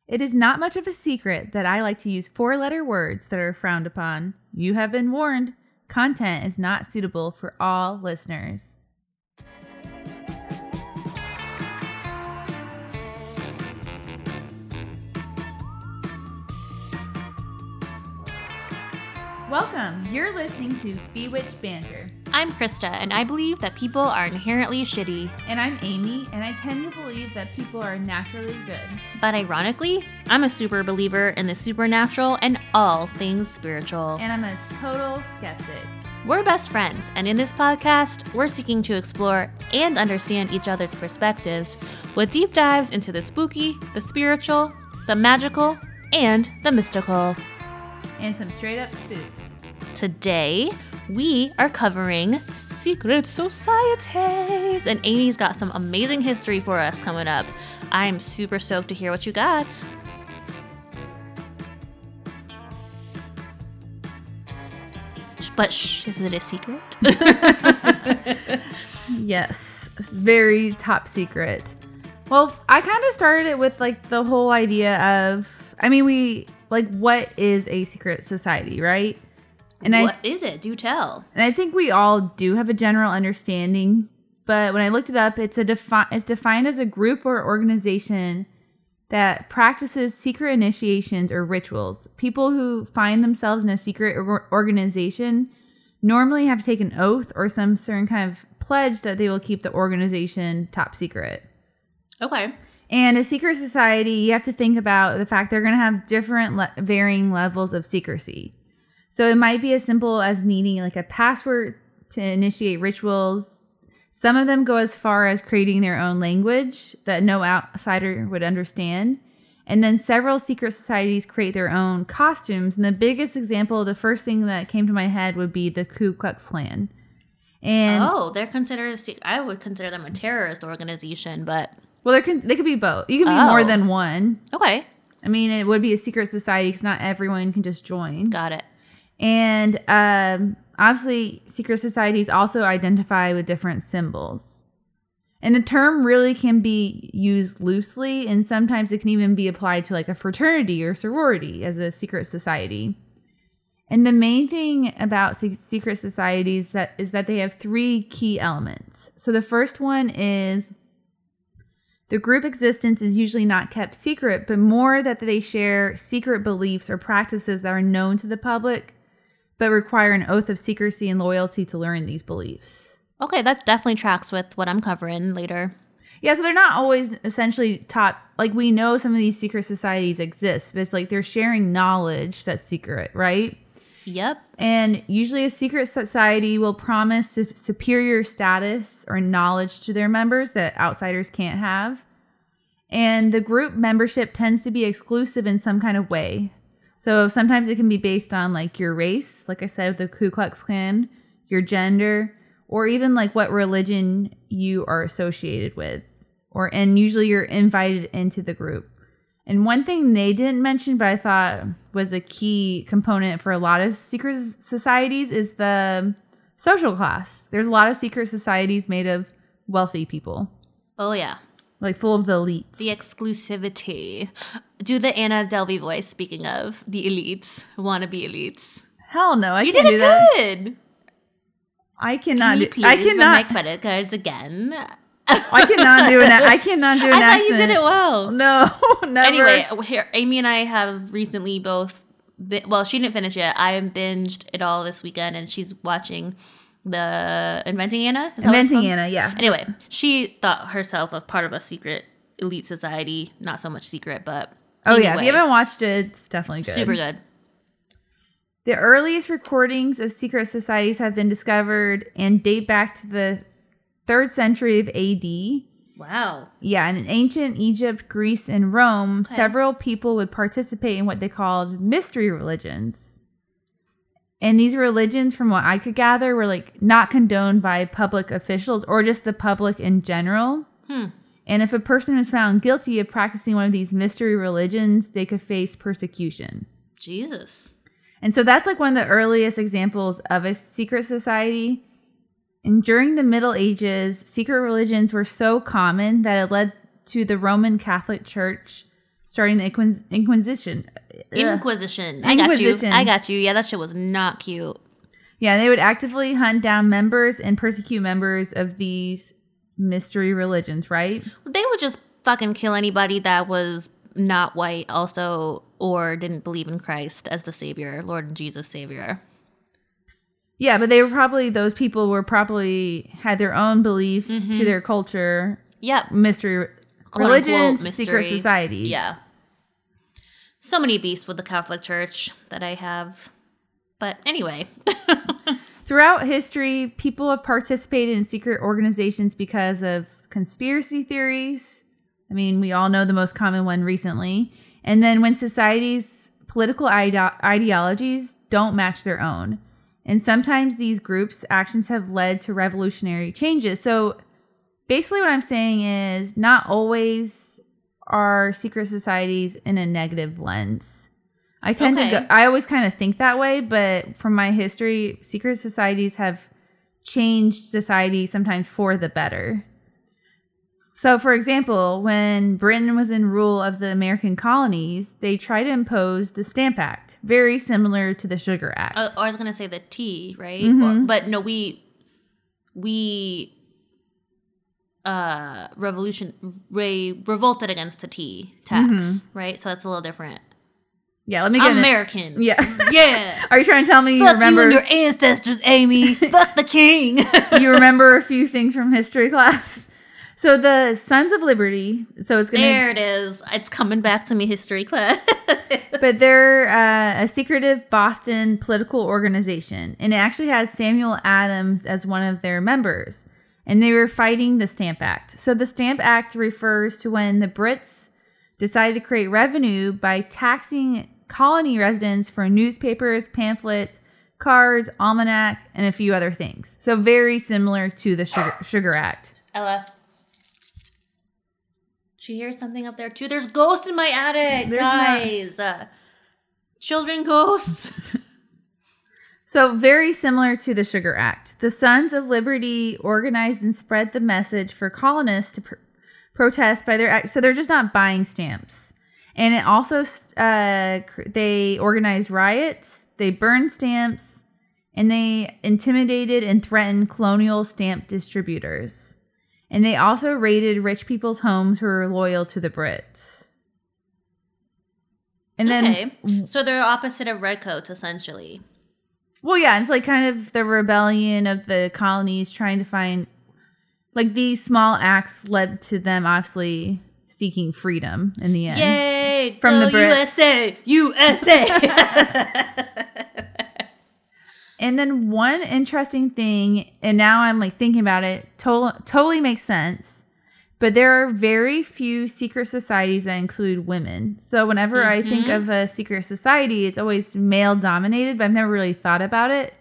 It is not much of a secret that I like to use 4-letter words that are frowned upon. You have been warned. Content is not suitable for all listeners. Welcome. You're listening to Bewitched Banter. I'm Krista, and I believe that people are inherently shitty. And I'm Amy, and I tend to believe that people are naturally good. But ironically, I'm a super believer in the supernatural and all things spiritual. And I'm a total skeptic. We're best friends, and in this podcast, we're seeking to explore and understand each other's perspectives with deep dives into the spooky, the spiritual, the magical, and the mystical. And some straight up spoofs. Today, we are covering secret societies, and Amy's got some amazing history for us coming up. I'm super stoked to hear what you got. But shh, isn't it a secret? Yes, very top secret. Well, I kind of started it with like the whole idea of, what is a secret society, right? And what is it? Do tell. And I think we all do have a general understanding, but when I looked it up, it's defined as a group or organization that practices secret initiations or rituals. People who find themselves in a secret organization normally have to take an oath or some certain kind of pledge that they will keep the organization top secret. Okay. And a secret society, you have to think about the fact they're going to have different varying levels of secrecy. So it might be as simple as needing like a password to initiate rituals. Some of them go as far as creating their own language that no outsider would understand. And then several secret societies create their own costumes. And the biggest example, the first thing that came to my head would be the Ku Klux Klan. And they're considered I would consider them a terrorist organization, but... Well, they could be both. You can be more than one. Okay. I mean, it would be a secret society because not everyone can just join. Got it. And obviously, secret societies also identify with different symbols. And the term really can be used loosely, and sometimes it can even be applied to like a fraternity or sorority as a secret society. And the main thing about secret societies is that they have 3 key elements. So the first one is the group existence is usually not kept secret, but more that they share secret beliefs or practices that are known to the public, but require an oath of secrecy and loyalty to learn these beliefs. Okay, that definitely tracks with what I'm covering later. Yeah, so they're not always essentially top, like we know some of these secret societies exist, but it's like they're sharing knowledge that's secret, right? Yep. And usually a secret society will promise superior status or knowledge to their members that outsiders can't have. And the group membership tends to be exclusive in some kind of way. So sometimes it can be based on like your race, like I said with the Ku Klux Klan, your gender, or even like what religion you are associated with. And usually you're invited into the group. And one thing they didn't mention, but I thought was a key component for a lot of secret societies is the social class. There's a lot of secret societies made of wealthy people. Oh, yeah. Like full of the elites. The exclusivity. Do the Anna Delvey voice, speaking of the elites, wannabe elites. Hell no, I can't do that. You did it good. I cannot do. Please I cannot. My credit cards again. I cannot do an accent. I thought you did it well. No, never. Anyway, here, Amy and I have recently both... she didn't finish it. I binged it all this weekend, and she's watching the Inventing Anna. Inventing Anna, yeah. Anyway, she thought herself a part of a secret elite society. Not so much secret, but anyway. If you haven't watched it, it's definitely good. Super good. The earliest recordings of secret societies have been discovered and date back to the 3rd century of AD. Wow. Yeah, and in ancient Egypt, Greece, and Rome, several people would participate in what they called mystery religions. And these religions, from what I could gather, were like not condoned by public officials or just the public in general. And if a person was found guilty of practicing one of these mystery religions, they could face persecution. Jesus. And so that's like one of the earliest examples of a secret society. And during the Middle Ages, secret religions were so common that it led to the Roman Catholic Church starting the Inquisition. Inquisition. Inquisition. I got you. Yeah, that shit was not cute. Yeah, they would actively hunt down members and persecute members of these mystery religions, right? They would just fucking kill anybody that was not white also or didn't believe in Christ as the Savior, Lord Jesus Savior. Yeah, but those people were probably had their own beliefs to their culture. Yep. Mystery religions, secret societies. Yeah. So many beasts with the Catholic Church that I have. But anyway. Throughout history, people have participated in secret organizations because of conspiracy theories. I mean, we all know the most common one recently. And then when society's political ideologies don't match their own. And sometimes these groups' actions have led to revolutionary changes. So basically what I'm saying is not always are secret societies in a negative lens. I always kind of think that way, but from my history, secret societies have changed society sometimes for the better. So, for example, when Britain was in rule of the American colonies, they tried to impose the Stamp Act, very similar to the Sugar Act. I was going to say the T, right? Mm-hmm. But no, we revolted against the T tax, right? So that's a little different. Yeah, let me get American. Yeah. Yeah. Are you trying to tell me Fuck you remember you and your ancestors, Amy. Fuck the king. You remember a few things from history class? So the Sons of Liberty, so it's going to... There it is. It's coming back to me, history class. But they're a secretive Boston political organization. And it actually has Samuel Adams as one of their members. And they were fighting the Stamp Act. So the Stamp Act refers to when the Brits decided to create revenue by taxing colony residents for newspapers, pamphlets, cards, almanac, and a few other things. So very similar to the Sugar Act. Ella. She hears something up there too. There's ghosts in my attic, guys. Children ghosts. So very similar to the Sugar Act. The Sons of Liberty organized and spread the message for colonists to protest by their act. So they're just not buying stamps. And it also, they organized riots, they burned stamps, and they intimidated and threatened colonial stamp distributors. And they also raided rich people's homes who were loyal to the Brits. And then, so they're opposite of redcoats, essentially. Well, yeah, it's like kind of the rebellion of the colonies trying to find, like, these small acts led to them obviously seeking freedom in the end. Yay! From go the Brits. USA! And then one interesting thing, and now I'm like thinking about it, totally makes sense. But there are very few secret societies that include women. So whenever I think of a secret society, it's always male dominated, but I've never really thought about it.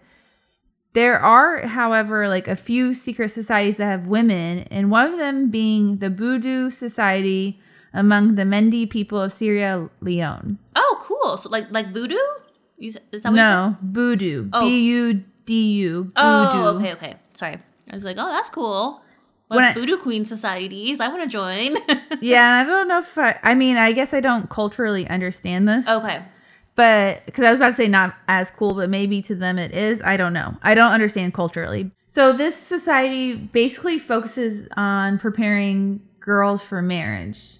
There are, however, like a few secret societies that have women, and one of them being the Voodoo Society among the Mendi people of Sierra Leone. Oh, cool. So like voodoo? Is that what No, Voodoo. Oh. B-U-D-U. Voodoo. Oh, okay. Sorry. I was like, oh, that's cool. Voodoo Queen societies. I want to join. Yeah, I don't know if I mean, I guess I don't culturally understand this. Okay. But, because I was about to say not as cool, but maybe to them it is. I don't know. I don't understand culturally. So this society basically focuses on preparing girls for marriage.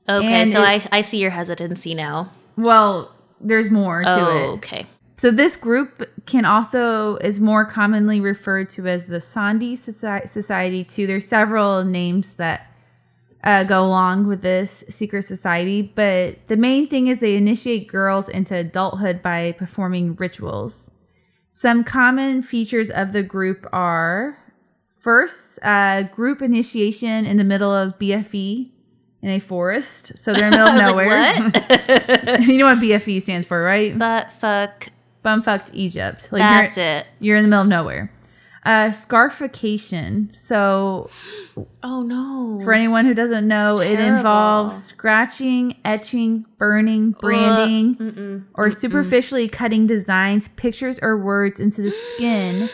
Okay, and so I see your hesitancy now. Well, there's more to it. Okay. So this group is more commonly referred to as the Sandi Society too. There's several names that go along with this secret society, but the main thing is they initiate girls into adulthood by performing rituals. Some common features of the group are, first, group initiation in the middle of BFE in a forest. So they're in the middle of nowhere. Like, what? You know what BFE stands for, right? Bumfucked Egypt. Like That's it. You're in the middle of nowhere. Scarification. So, oh no. For anyone who doesn't know, it involves scratching, etching, burning, branding, or superficially cutting designs, pictures, or words into the skin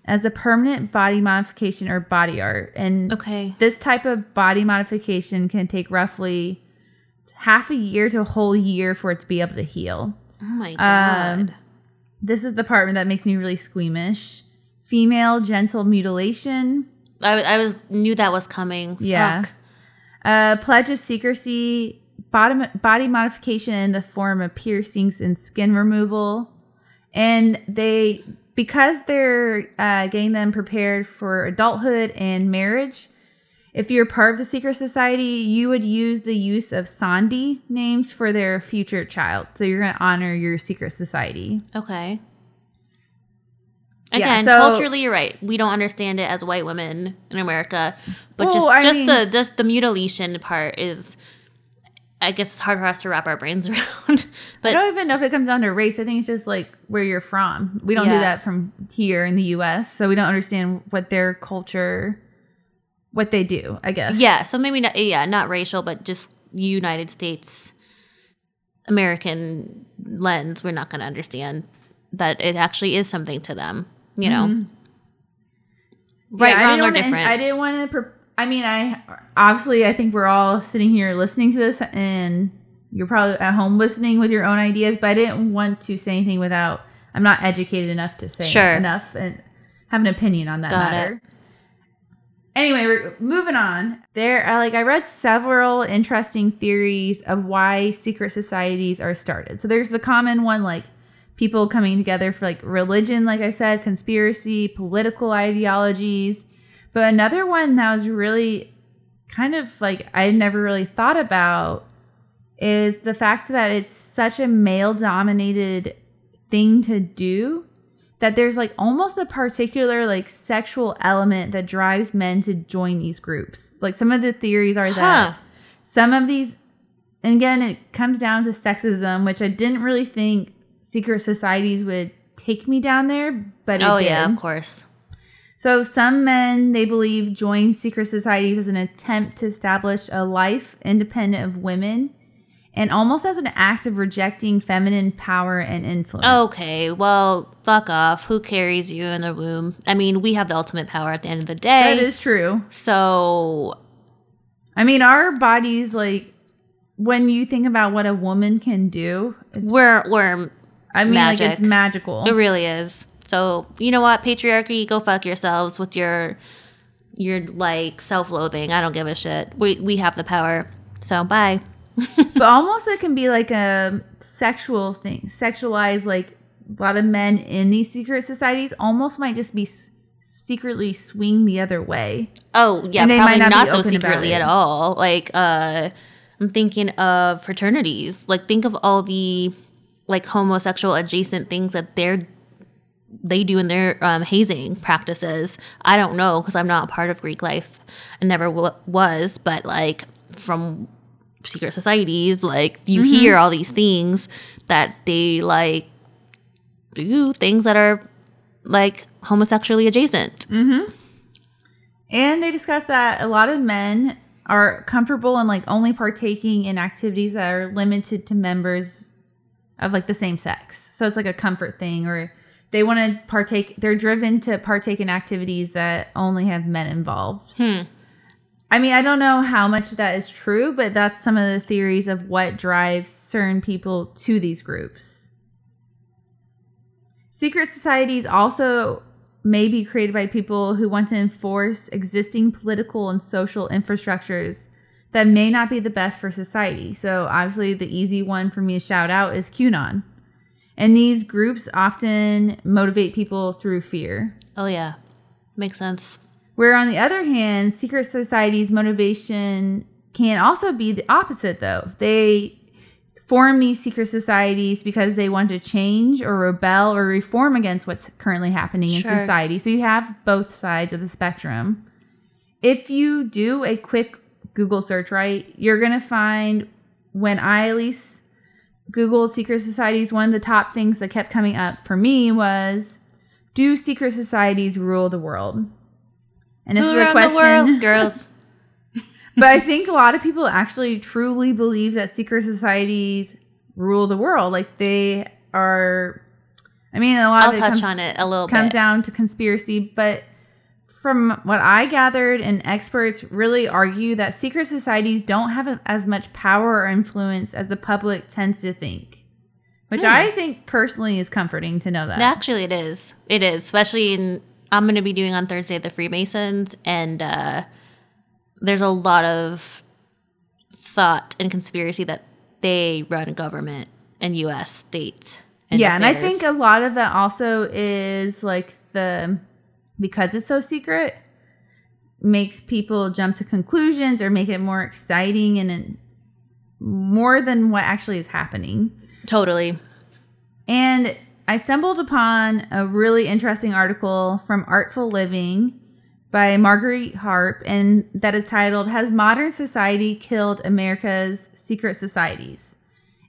as a permanent body modification or body art. And this type of body modification can take roughly half a year to a whole year for it to be able to heal. Oh my God. This is the part that makes me really squeamish. Female genital mutilation. I knew that was coming. Yeah. Fuck. Pledge of secrecy. Body modification in the form of piercings and skin removal. And because they're getting them prepared for adulthood and marriage, if you're part of the secret society, you would use the use of Sandi names for their future child. So you're going to honor your secret society. Okay. Again, so, culturally, you're right. We don't understand it as white women in America. But just the mutilation part is, I guess it's hard for us to wrap our brains around. But I don't even know if it comes down to race. I think it's just like where you're from. We don't do that from here in the U.S., so we don't understand what their culture, what they do, I guess. Yeah, so maybe not racial, but just United States, American lens. We're not going to understand that it actually is something to them, you know? Mm-hmm. Right, wrong, or different. I didn't want to... I think we're all sitting here listening to this, and you're probably at home listening with your own ideas, but I didn't want to say anything without... I'm not educated enough to say enough and have an opinion on that matter. Anyway, we're moving on. I read several interesting theories of why secret societies are started. So there's the common one, like people coming together for like religion, like I said, conspiracy, political ideologies. But another one that was really kind of like I never really thought about is the fact that it's such a male-dominated thing to do that there's like almost a particular like sexual element that drives men to join these groups. Like some of the theories are that some of these, and again, it comes down to sexism, which I didn't really think secret societies would take me down there, but it did. Yeah, of course. So some men, they believe, join secret societies as an attempt to establish a life independent of women and almost as an act of rejecting feminine power and influence. Okay, well, fuck off. Who carries you in the womb? I mean, we have the ultimate power at the end of the day. That is true. So, I mean, our bodies, like, when you think about what a woman can do, we're magic. Like, it's magical. It really is. So, you know what? Patriarchy, go fuck yourselves with your like self-loathing. I don't give a shit. We have the power. So, bye. But almost it can be like a sexual thing. Sexualized, like a lot of men in these secret societies almost might just be secretly swing the other way. Oh, yeah, and they probably might not so secretly at all. Like, I'm thinking of fraternities. Like, think of all the like homosexual adjacent things that they do in their hazing practices. I don't know because I'm not a part of Greek life. I never was, but like from secret societies, like you hear all these things that they like do things that are like homosexually adjacent. Mm-hmm. And they discuss that a lot of men are comfortable in like only partaking in activities that are limited to members of like the same sex. So it's like a comfort thing, or they want to partake. They're driven to partake in activities that only have men involved. I mean, I don't know how much that is true, but that's some of the theories of what drives certain people to these groups. Secret societies also may be created by people who want to enforce existing political and social infrastructures that may not be the best for society. So obviously the easy one for me to shout out is QAnon. And these groups often motivate people through fear. Oh, yeah. Makes sense. Where on the other hand, secret societies' motivation can also be the opposite, though. They form these secret societies because they want to change or rebel or reform against what's currently happening in society. So you have both sides of the spectrum. If you do a quick Google search, right, you're going to find, when I at least Googled secret societies, one of the top things that kept coming up for me was, do secret societies rule the world? And this is a question. The world, girls. But I think a lot of people actually truly believe that secret societies rule the world. Like they are. I mean, a lot of it comes down to conspiracy. But from what I gathered, and experts really argue that secret societies don't have as much power or influence as the public tends to think, which I think personally is comforting to know that. Actually, it is. It is, especially I'm going to be doing on Thursday the Freemasons, and there's a lot of thought and conspiracy that they run government and U.S. states. And affairs. And I think a lot of that also is like because it's so secret, makes people jump to conclusions or make it more exciting and more than what actually is happening. Totally. And I stumbled upon a really interesting article from Artful Living by Marguerite Harp, and that is titled, "Has Modern Society Killed America's Secret Societies?"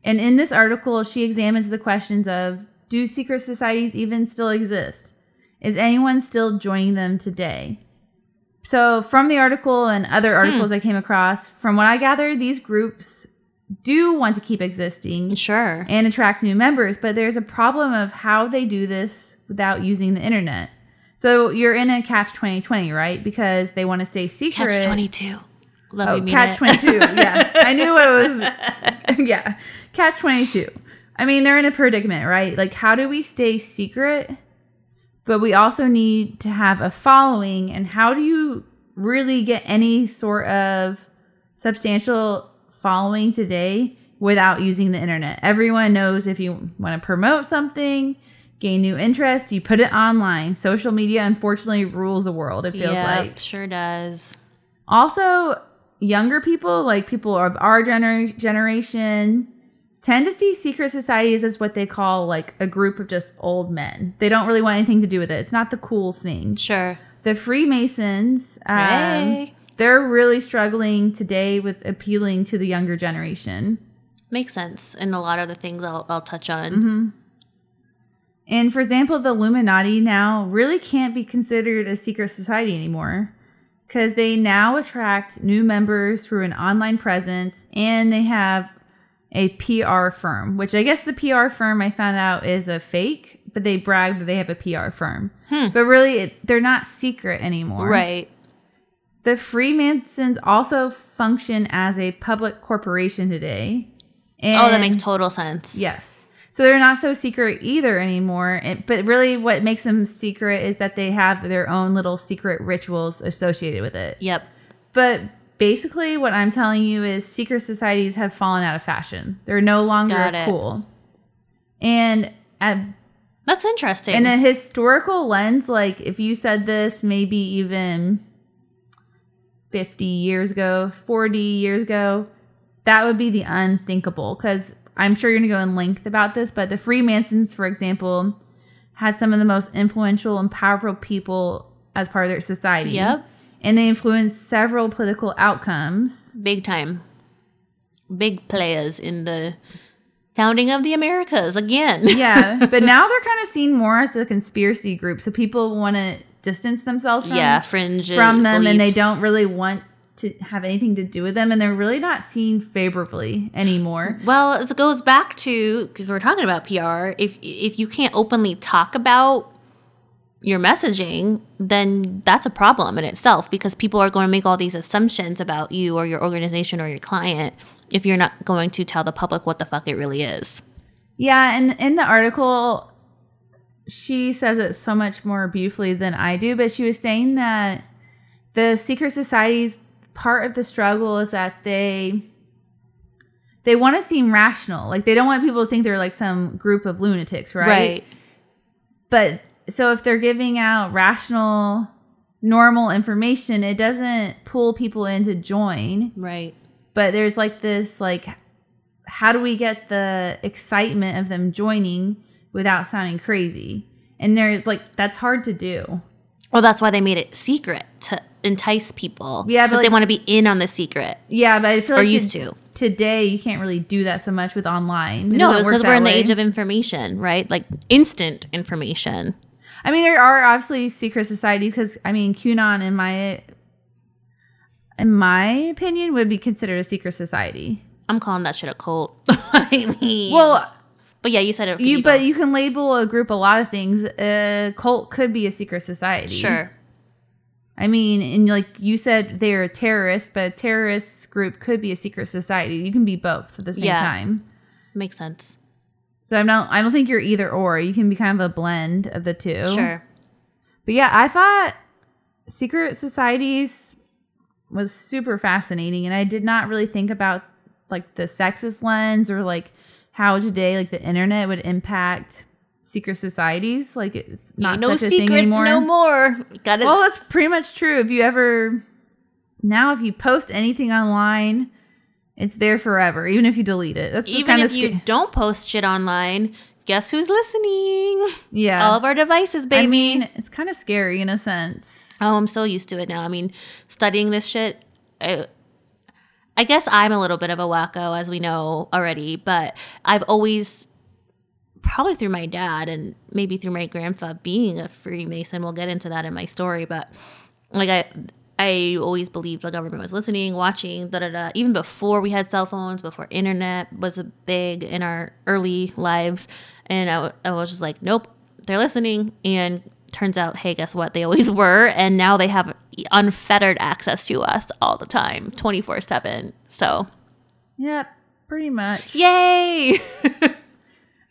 And in this article, she examines the questions of, do secret societies even still exist? Is anyone still joining them today? So from the article and other articles I came across, from what I gathered, these groups do want to keep existing. Sure. And attract new members, but there's a problem of how they do this without using the internet. So you're in a catch-22, right? Because they want to stay secret. Catch-22. Let me catch-22. Yeah. I knew it was. Yeah. Catch-22. I mean, they're in a predicament, right? Like, how do we stay secret? But we also need to have a following. And how do you really get any sort of substantial following today without using the internet? Everyone knows if you want to promote something, gain new interest, you put it online. Social media, unfortunately, rules the world, it feels like. Sure does. Also, younger people, like people of our generation, tend to see secret societies as what they call like a group of just old men. They don't really want anything to do with it. It's not the cool thing. Sure. The Freemasons, they're really struggling today with appealing to the younger generation. Makes sense. And a lot of the things I'll touch on. Mm-hmm. And for example, the Illuminati now really can't be considered a secret society anymore because they now attract new members through an online presence, and they have a PR firm, which I guess the PR firm I found out is a fake, but they brag that they have a PR firm. But really, they're not secret anymore. Right. The Freemasons also function as a public corporation today. And that makes total sense. Yes. So they're not so secret either anymore. But really what makes them secret is that they have their own little secret rituals associated with it. Yep. But basically what I'm telling you is secret societies have fallen out of fashion. They're no longer cool. And that's interesting. In a historical lens, like if you said this maybe even 50 years ago, 40 years ago, that would be the unthinkable. Because I'm sure you're going to go in length about this, but the Freemasons, for example, had some of the most influential and powerful people as part of their society. Yep. And they influenced several political outcomes. Big time. Big players in the founding of the Americas again. Yeah. But now they're kind of seen more as a conspiracy group. So people want to distance themselves from them. Beliefs. And they don't really want to have anything to do with them. And they're really not seen favorably anymore. Well, it goes back to, because we're talking about PR, if you can't openly talk about your messaging, then that's a problem in itself, because people are going to make all these assumptions about you or your organization or your client if you're not going to tell the public what the fuck it really is. Yeah, and in the article, she says it so much more beautifully than I do, but she was saying that the secret societies, part of the struggle is that they want to seem rational. Like, they don't want people to think they're like some group of lunatics, right? Right. But so if they're giving out rational, normal information, it doesn't pull people in to join. Right. But there's like this, like, how do we get the excitement of them joining without sounding crazy? And there's like, that's hard to do. Well, that's why they made it secret, to entice people. Yeah, because they want to be in on the secret. Yeah, but I feel like used to. Today you can't really do that so much with online. No, because we're in the age of information, right? Like instant information. I mean, there are obviously secret societies, because I mean, QAnon, in my opinion, would be considered a secret society. I'm calling that shit a cult. I mean, well, but yeah, you said it. But you can label a group a lot of things. A cult could be a secret society. Sure. I mean, and like you said, they're a terrorist, but a terrorist group could be a secret society. You can be both at the same time. Makes sense. So I don't think you're either or. You can be kind of a blend of the two. Sure. But yeah, I thought secret societies was super fascinating, and I did not really think about like the sexist lens or like how today like the internet would impact secret societies. Like it's not such a thing anymore. No more. Got it. Well, that's pretty much true. If you post anything online, it's there forever, even if you delete it. That's even if you don't post shit online, guess who's listening? Yeah, all of our devices, baby. I mean, it's kind of scary in a sense. Oh, I'm so used to it now. I mean, studying this shit, I guess I'm a little bit of a wacko, as we know already, but I've always, probably through my dad and maybe through my grandpa being a Freemason, we'll get into that in my story, but like I always believed the government was listening, watching, even before we had cell phones, before internet was big in our early lives, and I was just like, nope, they're listening, and turns out, hey, guess what? They always were, and now they have unfettered access to us all the time, 24/7. So, yeah, pretty much. Yay!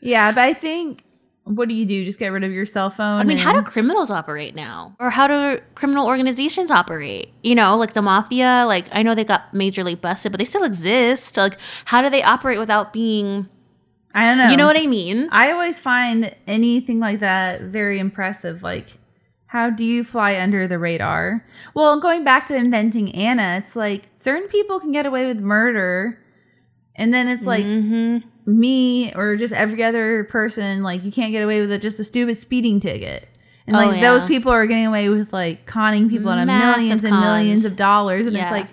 Yeah, but I think, what do you do? Just get rid of your cell phone? I mean, how do criminals operate now? Or how do criminal organizations operate? You know, like the Mafia, like I know they got majorly busted, but they still exist. Like, how do they operate without being... I don't know. You know what I mean? I always find anything like that very impressive. Like, how do you fly under the radar? Well, going back to inventing Anna, it's like certain people can get away with murder, and then it's like me or just every other person, like you can't get away with just a stupid speeding ticket. And like those people are getting away with like conning people out of millions and millions of dollars. And it's like,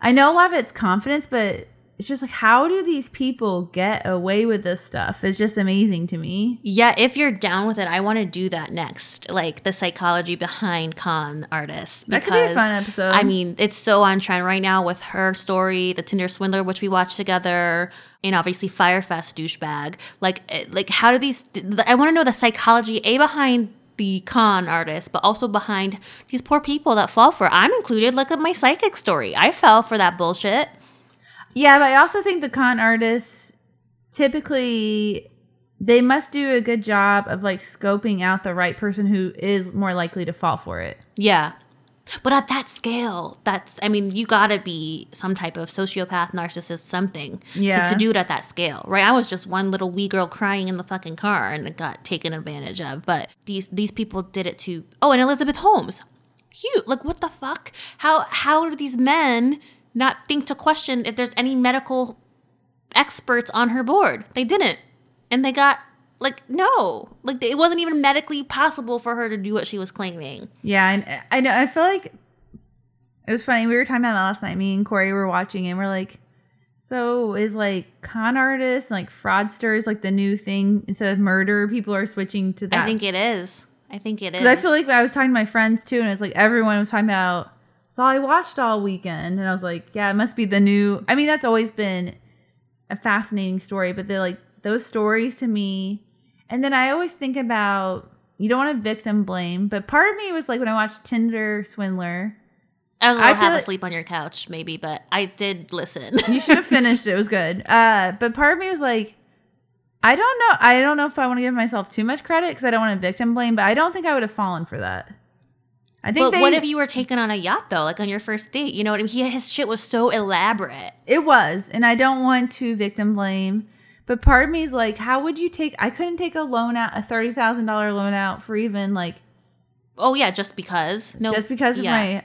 I know a lot of it's confidence, but it's just like, how do these people get away with this stuff? It's just amazing to me. Yeah, if you're down with it, I want to do that next. Like the psychology behind con artists. That could be a fun episode. I mean, it's so on trend right now with her story, the Tinder Swindler, which we watched together, and obviously Firefest douchebag. Like how do these... I want to know the psychology, behind the con artists, but also behind these poor people that fall for it. I'm included. Look at my psychic story. I fell for that bullshit. Yeah, but I also think the con artists, typically, they must do a good job of like scoping out the right person who is more likely to fall for it. Yeah. But at that scale, you gotta be some type of sociopath, narcissist, something to do it at that scale, right? I was just one little wee girl crying in the fucking car and it got taken advantage of. But these people did it to, and Elizabeth Holmes. Cute. Like, what the fuck? How do these men not think to question if there's any medical experts on her board? They didn't. And they got, no. It wasn't even medically possible for her to do what she was claiming. Yeah, I know. I feel like it was funny. We were talking about that last night. Me and Corey were watching and we're like, so is con artists and fraudsters the new thing? Instead of murder, people are switching to that. I think it is. Because I feel like I was talking to my friends too, and it's like everyone was talking about, it's all I watched all weekend. And I was like, yeah, it must be the new... I mean, that's always been a fascinating story, but they're those stories to me. And then I always think about, you don't want to victim blame, but part of me was when I watched Tinder Swindler. I was a little half asleep on your couch, maybe, but I did listen. You should have finished it. It was good. But part of me was I don't know. I don't know if I want to give myself too much credit because I don't want to victim blame, but I don't think I would have fallen for that. But what if you were taken on a yacht, though, on your first date? You know what I mean? His shit was so elaborate. It was, and I don't want to victim blame. But part of me is how would you take... I couldn't take a loan out, a $30,000 loan out for even Oh, yeah, just because? No, just because of my...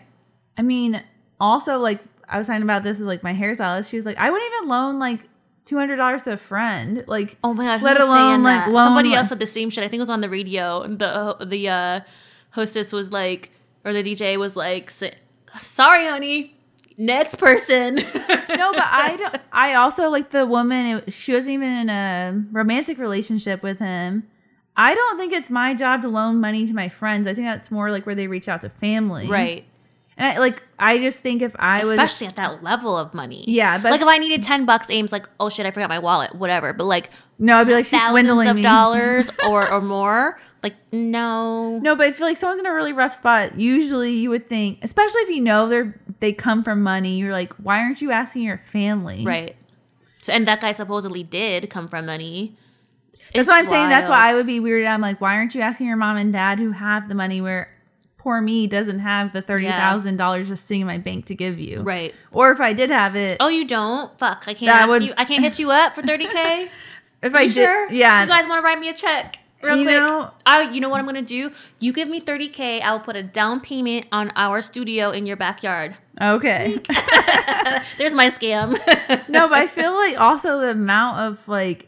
I mean, also, I was talking about this with my hairstylist. She was I wouldn't even loan $200 to a friend. Oh my God, let alone loan... Somebody else said the same shit. I think it was on the radio. And the hostess was or the DJ was sorry, honey, next person. No, but I also the woman, she wasn't even in a romantic relationship with him. I don't think it's my job to loan money to my friends. I think that's more where they reach out to family. Right. And I just think if I was... Especially at that level of money. Yeah, but... if I needed $10, Aim's oh shit, I forgot my wallet, whatever. But no, I'd be she's swindling me. Thousands of dollars or more, Like, no. No, but I feel like someone's in a really rough spot. Usually you would think, especially if you know they come from money, you're like, why aren't you asking your family? Right. So, and that guy supposedly did come from money. That's what I'm saying. That's why I would be weirded out. I'm like, why aren't you asking your mom and dad who have the money where poor me doesn't have the $30,000 just sitting in my bank to give you? Right. Or if I did have it. Oh, you don't? Fuck. I can't I can't hit you up for $30K? If I did. Sure? Yeah. You guys want to write me a check? Real quick. You know what I'm going to do? You give me $30K. I will put a down payment on our studio in your backyard. Okay. There's my scam. No, but I feel like also the amount of like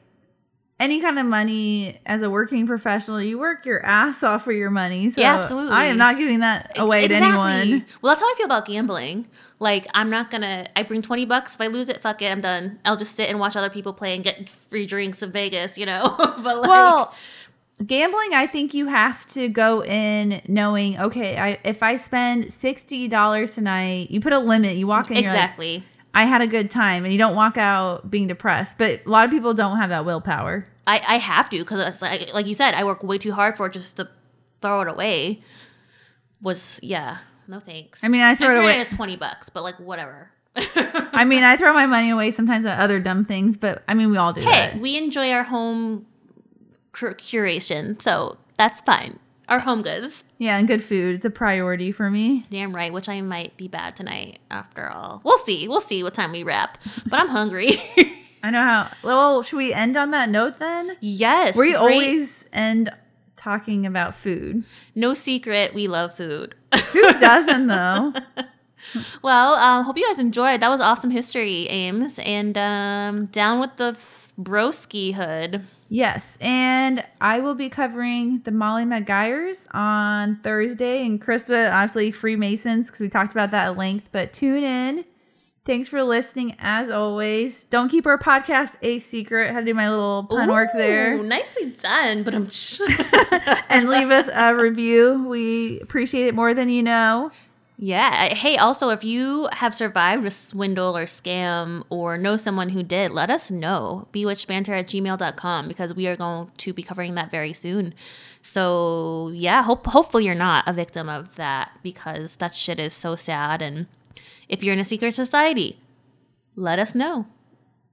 any kind of money as a working professional, you work your ass off for your money. So yeah, absolutely. I am not giving that away to anyone. Well, that's how I feel about gambling. Like, I'm not going to, I bring $20. If I lose it, fuck it, I'm done. I'll just sit and watch other people play and get free drinks in Vegas, you know? But like, well, gambling, I think you have to go in knowing, okay, if I spend $60 tonight, you put a limit. You walk in, exactly. You're like, I had a good time, and you don't walk out being depressed. But a lot of people don't have that willpower. I have to, because it's like you said, I work way too hard for it just to throw it away. No thanks. I mean, I throw it away. It's $20, but like whatever. I mean, I throw my money away sometimes on other dumb things, but I mean, we all do that. Hey, we enjoy our home curation, so that's fine. Our home goods. Yeah, and good food. It's a priority for me. Damn right, which I might be bad tonight after all. We'll see. We'll see what time we wrap. But I'm hungry. I know how. Well, should we end on that note then? Yes. We always end talking about food. No secret, we love food. Who doesn't, though? Well, hope you guys enjoyed. That was awesome history, Ames. And down with the broski hood. Yes, and I will be covering the Molly McGuires on Thursday, and Krista, obviously, Freemasons, because we talked about that at length, but tune in. Thanks for listening, as always. Don't keep our podcast a secret. I had to do my little pun work there. Nicely done, but I'm... And leave us a review. We appreciate it more than you know. Yeah. Hey, also, if you have survived a swindle or scam or know someone who did, let us know. bewitchedbanter@gmail.com, because we are going to be covering that very soon. So, yeah, hopefully you're not a victim of that, because that shit is so sad. And if you're in a secret society, let us know.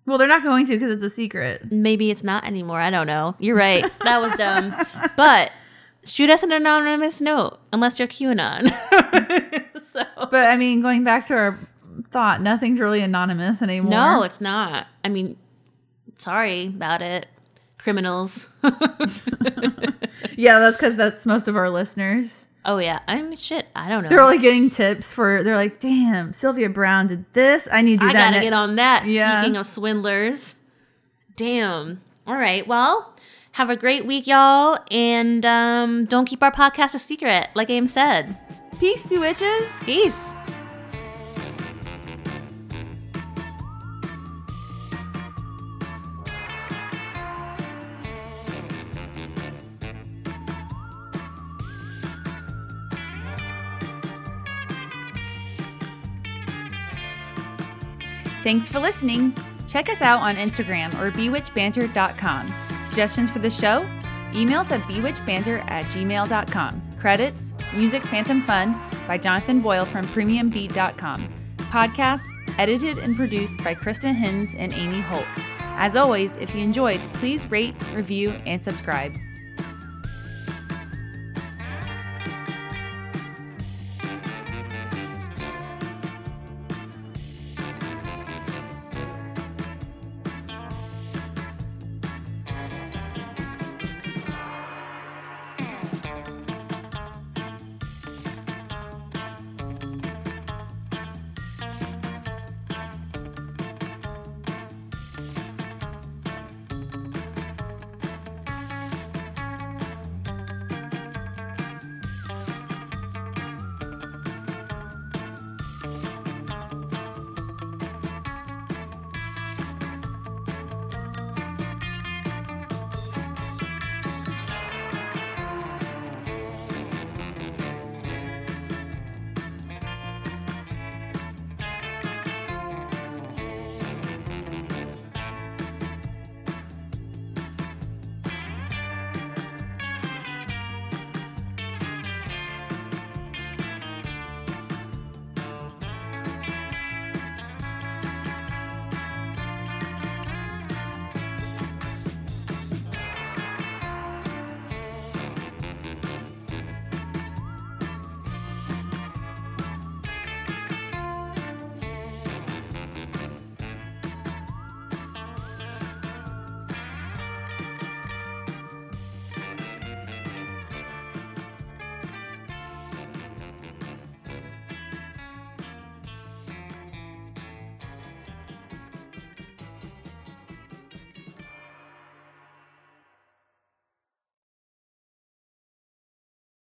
Well, they're not going to, because it's a secret. Maybe it's not anymore. I don't know. You're right. That was dumb. But shoot us an anonymous note, unless you're QAnon. But, I mean, going back to our thought, nothing's really anonymous anymore. No, it's not. I mean, sorry about it, criminals. Yeah, that's because that's most of our listeners. Oh, yeah. I mean, shit. I don't know. They're like getting tips they're like, damn, Sylvia Brown did this. I need to do that. I gotta get on that. Yeah. Speaking of swindlers. Damn. All right. Well, have a great week, y'all. And don't keep our podcast a secret, like Aim said. Peace, bewitches. Peace. Thanks for listening. Check us out on Instagram or bewitchedbanter.com. Suggestions for the show? Emails at bewitchedbanter@gmail.com. Credits, Music Phantom Fun by Jonathan Boyle from premiumbeat.com. Podcast, edited and produced by Kristen Hinz and Amy Holt. As always, if you enjoyed, please rate, review, and subscribe.